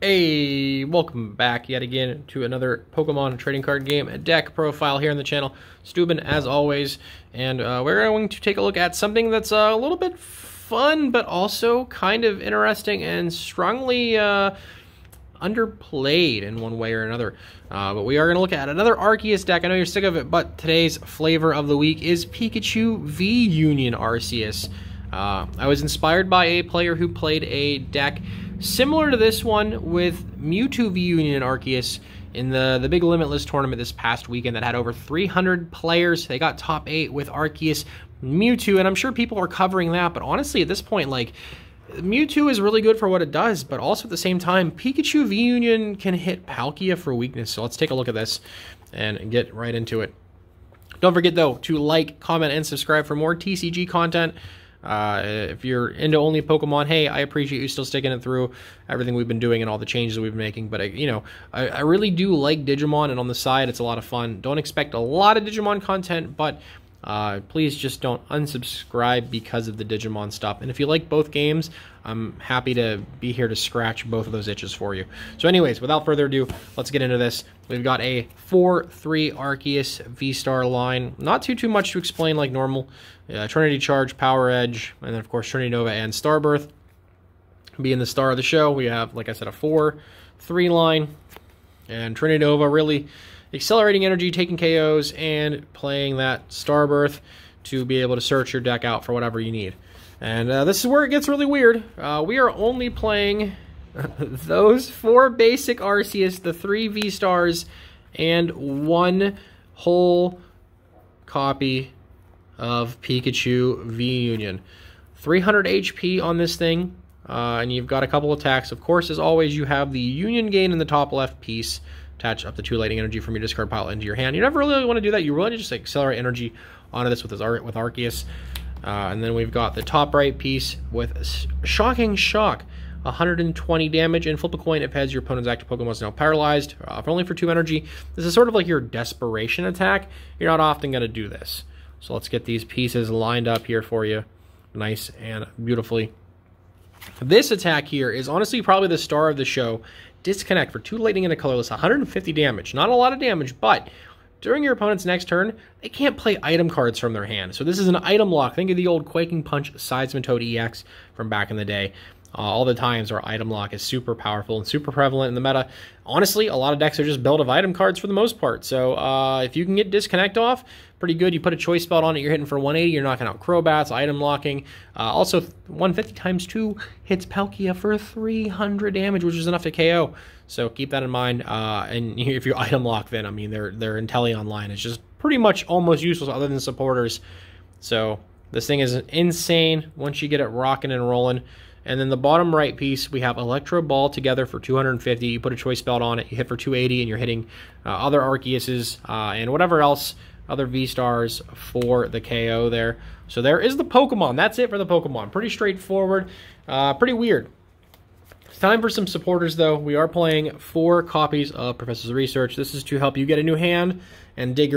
Hey, welcome back yet again to another Pokemon trading card game deck profile here on the channel. Steuben, as always, and we're going to take a look at something that's a little bit fun, but also kind of interesting and strongly underplayed in one way or another. But we are going to look at another Arceus deck. I know you're sick of it, but today's flavor of the week is Pikachu V Union Arceus. I was inspired by a player who played a deck similar to this one with Mewtwo V Union Arceus in the big Limitless tournament this past weekend that had over 300 players. They got top 8 with Arceus Mewtwo, and I'm sure people are covering that, but honestly at this point, like, Mewtwo is really good for what it does, but also at the same time, Pikachu V Union can hit Palkia for weakness. So let's take a look at this and get right into it. Don't forget, though, to like, comment, and subscribe for more TCG content. If you're into only Pokemon, hey, I appreciate you still sticking it through everything we've been doing and all the changes we've been making. But, I really do like Digimon, and on the side, it's a lot of fun. Don't expect a lot of Digimon content, but please just don't unsubscribe because of the Digimon stuff. And if you like both games, I'm happy to be here to scratch both of those itches for you. So anyways, without further ado, let's get into this. We've got a 4-3 Arceus Vstar line. Not too much to explain like normal. Trinity Charge, Power Edge, and then of course Trinity Nova and Starbirth. Being the star of the show, we have, like I said, a 4-3 line. And Trinity Nova really accelerating energy, taking KOs, and playing that Starbirth to be able to search your deck out for whatever you need. And this is where it gets really weird. We are only playing those 4 basic Arceus, the 3 V-Stars, and 1 whole copy of Pikachu V Union. 300 HP on this thing, and you've got a couple attacks. Of course, as always, you have the Union gain in the top left piece. Attach up to 2 lightning energy from your discard pile into your hand. You never really want to do that. You really just accelerate energy onto this with Arceus. And then we've got the top right piece with Shocking Shock. 120 damage, and flip a coin if heads, your opponent's active Pokemon is now paralyzed. Only for 2 energy. This is sort of like your desperation attack. You're not often going to do this. So let's get these pieces lined up here for you. Nice and beautifully. This attack here is honestly probably the star of the show. Disconnect for 2 lightning and a colorless, 150 damage. Not a lot of damage, but during your opponent's next turn, they can't play item cards from their hand. So this is an item lock. Think of the old Quaking Punch Sidesman Toad EX from back in the day. All the times where item lock is super powerful and super prevalent in the meta. Honestly, a lot of decks are just built of item cards for the most part. So if you can get Disconnect off, pretty good. You put a choice spell on it, you're hitting for 180, you're knocking out Crobats, item locking. Also, 150 times 2 hits Palkia for 300 damage, which is enough to KO. So keep that in mind. And if you item lock, then, I mean, their Inteleon line is just pretty much almost useless other than supporters. So this thing is insane once you get it rocking and rolling. And then the bottom right piece, we have Electro Ball together for 250. You put a choice spell on it, you hit for 280, and you're hitting other Arceuses and whatever else, other V-Stars for the KO there. So there is the Pokemon. That's it for the Pokemon. Pretty straightforward, pretty weird. It's time for some supporters, though. We are playing 4 copies of Professor's Research. This is to help you get a new hand and dig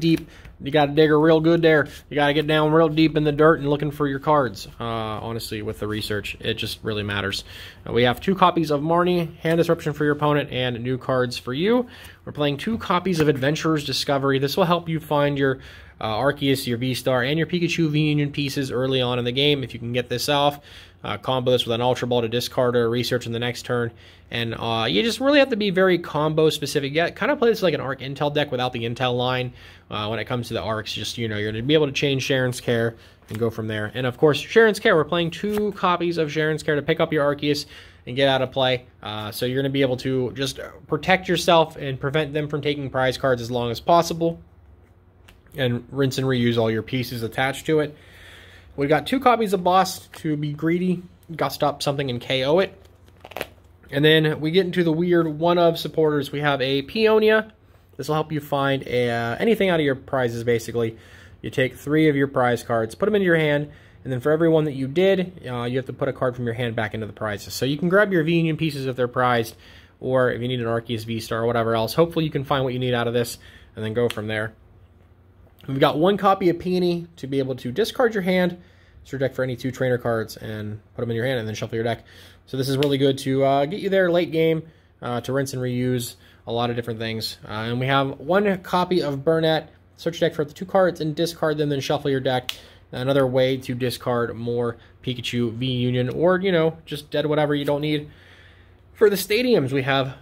deep. You got to dig her real good there. You got to get down real deep in the dirt and looking for your cards. Honestly, with the research, it just really matters. We have 2 copies of Marnie, Hand Disruption for your opponent, and new cards for you. We're playing 2 copies of Adventurer's Discovery. This will help you find your Arceus, your V-Star, and your Pikachu V-Union pieces early on in the game. If you can get this off, combo this with an Ultra Ball to discard or research in the next turn. And you just really have to be very combo specific. Yeah, kind of play this like an Arc Intel deck without the Intel line. When it comes to the Arcs, just, you're going to be able to change Sharon's Care and go from there. And of course, Sharon's Care, we're playing 2 copies of Sharon's Care to pick up your Arceus and get out of play. So you're going to be able to just protect yourself and prevent them from taking prize cards as long as possible. And rinse and reuse all your pieces attached to it. We've got 2 copies of Boss to be greedy, gust up something and KO it. And then we get into the weird one-of supporters. We have a Peonia. This will help you find anything out of your prizes, basically. You take 3 of your prize cards, put them into your hand, and then for every one that you did, you have to put a card from your hand back into the prizes. So you can grab your V-Union pieces if they're prized, or if you need an Arceus V-Star or whatever else. Hopefully you can find what you need out of this, and then go from there. We've got 1 copy of Peony to be able to discard your hand, search your deck for any 2 trainer cards, and put them in your hand, and then shuffle your deck. So this is really good to get you there late game, to rinse and reuse a lot of different things. And we have one copy of Burnett. Search your deck for the 2 cards and discard them, then shuffle your deck. Another way to discard more Pikachu V Union, or, you know, just dead whatever you don't need. For the stadiums, we have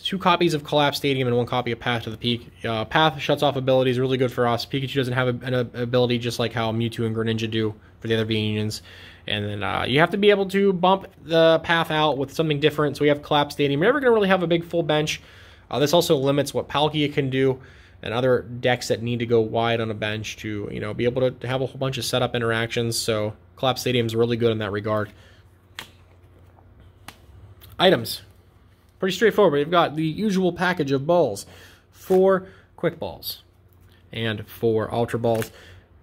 2 copies of Collapse Stadium and 1 copy of Path to the Peak. Path shuts off abilities, really good for us. Pikachu doesn't have an ability just like how Mewtwo and Greninja do for the other V Unions. And then you have to be able to bump the Path out with something different. So we have Collapse Stadium. You're never going to really have a big full bench. This also limits what Palkia can do and other decks that need to go wide on a bench to, you know, be able to have a whole bunch of setup interactions. So Collapse Stadium is really good in that regard. Items. Pretty straightforward. We've got the usual package of balls. 4 Quick Balls and 4 Ultra Balls.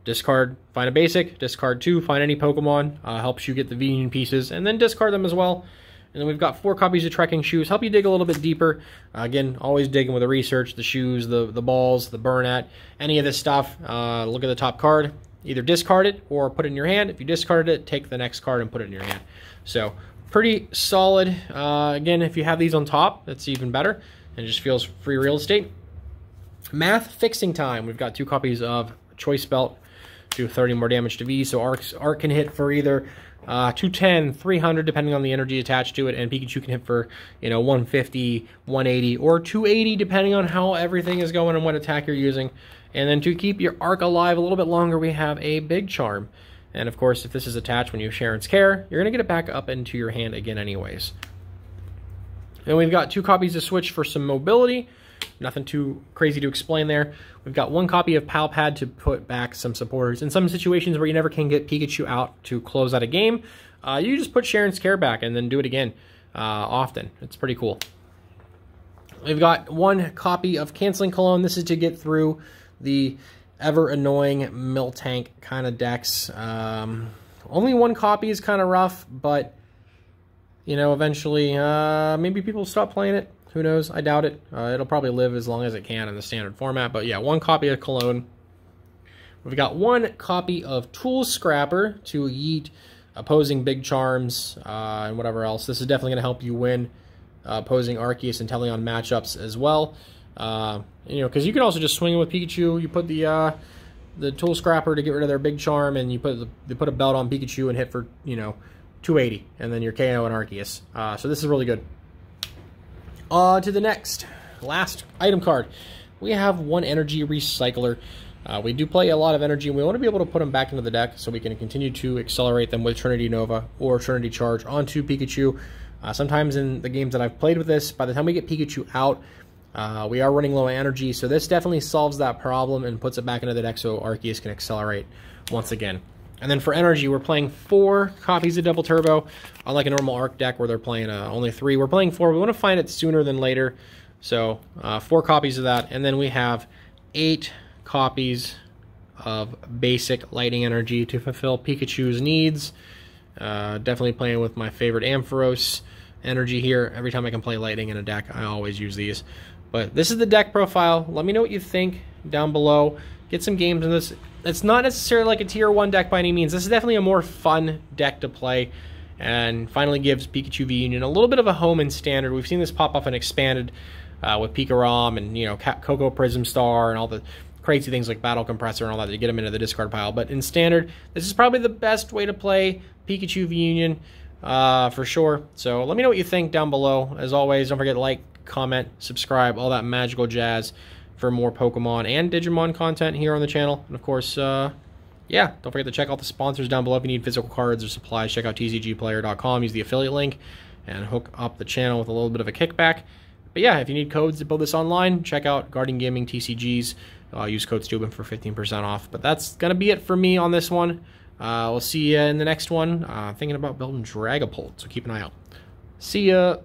Discard, find a basic. Discard 2, find any Pokemon. Helps you get the V-Union pieces. And then discard them as well. And then we've got 4 copies of Trekking Shoes. Help you dig a little bit deeper. Again, always digging with the research, the shoes, the balls, the Burnett, any of this stuff. Look at the top card. Either discard it or put it in your hand. If you discarded it, take the next card and put it in your hand. So, pretty solid. Again, if you have these on top, that's even better. And it just feels free real estate. Math Fixing Time. We've got 2 copies of Choice Belt. Do 30 more damage to V. So Arc can hit for either 210, 300, depending on the energy attached to it, and Pikachu can hit for, you know, 150, 180, or 280, depending on how everything is going and what attack you're using. And then to keep your Arc alive a little bit longer, we have a Big Charm. And of course, if this is attached when you have Sharon's Care, you're going to get it back up into your hand again anyways. And we've got 2 copies of Switch for some mobility. Nothing too crazy to explain there. We've got 1 copy of Pal Pad to put back some supporters. In some situations where you never can get Pikachu out to close out a game, you just put Sharon's Care back and then do it again often. It's pretty cool. We've got 1 copy of Canceling Cologne. This is to get through the ever-annoying Miltank kind of decks. Only 1 copy is kind of rough, but, you know, eventually maybe people stop playing it. Who knows? I doubt it. It'll probably live as long as it can in the standard format. But yeah, 1 copy of Cologne. We've got 1 copy of Tool Scrapper to yeet opposing Big Charms and whatever else. This is definitely going to help you win opposing Arceus and Teleon matchups as well. You know, because you can also just swing it with Pikachu. You put the Tool Scrapper to get rid of their Big Charm, and you put a belt on Pikachu and hit for, you know, 280, and then you're KO and Arceus. So this is really good. To the next, last item card. We have 1 Energy Recycler. We do play a lot of energy, and we want to be able to put them back into the deck so we can continue to accelerate them with Trinity Nova or Trinity Charge onto Pikachu. Sometimes in the games that I've played with this, by the time we get Pikachu out, we are running low on energy, so this definitely solves that problem and puts it back into the deck so Arceus can accelerate once again. And then for energy, we're playing 4 copies of Double Turbo. Unlike a normal Arc deck where they're playing only 3, we're playing 4. We want to find it sooner than later. So 4 copies of that. And then we have 8 copies of basic Lightning Energy to fulfill Pikachu's needs. Definitely playing with my favorite Ampharos energy here. Every time I can play Lightning in a deck, I always use these. But this is the deck profile. Let me know what you think down below. Get some games in this. It's not necessarily like a tier 1 deck by any means. This is definitely a more fun deck to play, and finally gives Pikachu V Union a little bit of a home in Standard. We've seen this pop up and expanded with Pikarom and, you know, Coco Prism Star and all the crazy things like Battle Compressor and all that to get them into the discard pile. But in Standard, this is probably the best way to play Pikachu V Union for sure. So let me know what you think down below. As always, don't forget to like, comment, subscribe, all that magical jazz for more Pokemon and Digimon content here on the channel. And of course, yeah, don't forget to check out the sponsors down below. If you need physical cards or supplies, check out TCGplayer.com. Use the affiliate link and hook up the channel with a little bit of a kickback. But yeah, if you need codes to build this online, check out Guardian Gaming TCGs. Use code STUBIN for 15% off. But that's going to be it for me on this one. We'll see you in the next one. Thinking about building Dragapult, so keep an eye out. See ya!